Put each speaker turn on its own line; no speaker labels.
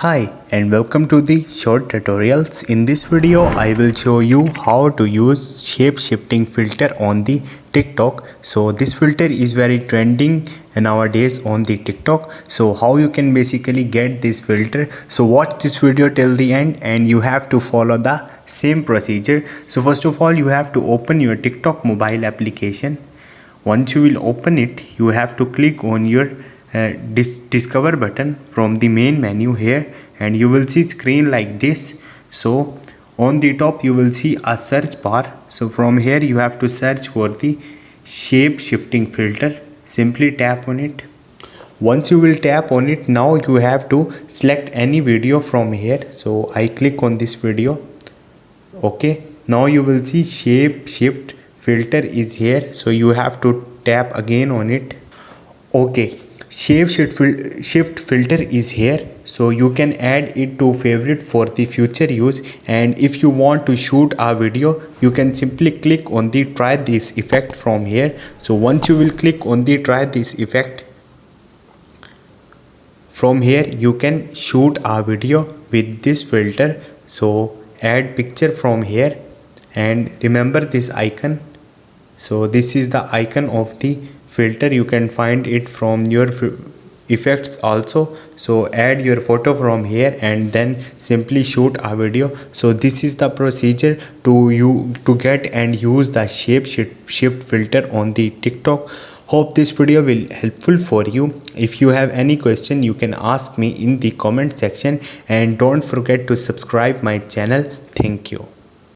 Hi and welcome to the short tutorials. In this video I will show you how to use shape shifting filter on the TikTok. So this filter is very trending nowadays on the TikTok. So how you can basically get this filter. So watch this video till the end and you have to follow the same procedure. So first of all you have to open your TikTok mobile application. Once you will open it, you have to click on your discover button from the main menu here, and you will see screen like this. So on the top you will see a search bar. So from here you have to search for the shape shifting filter. Simply tap on it. Once you will tap on it, now you have to select any video from here. So I click on this video. Okay, now you will see shape shift filter is here, so you have to tap again on it. Okay, shift filter is here, so you can add it to favorite for the future use. And if you want to shoot a video, you can simply click on the try this effect from here. So once you will click on the try this effect, from here you can shoot a video with this filter. So add picture from here and remember this icon. So this is the icon of the filter. You can find it from your effects also. So add your photo from here and then simply shoot a video. So this is the procedure to get and use the shape shift filter on the TikTok. Hope this video will helpful for you. If you have any question, you can ask me in the comment section, and don't forget to subscribe my channel. Thank you.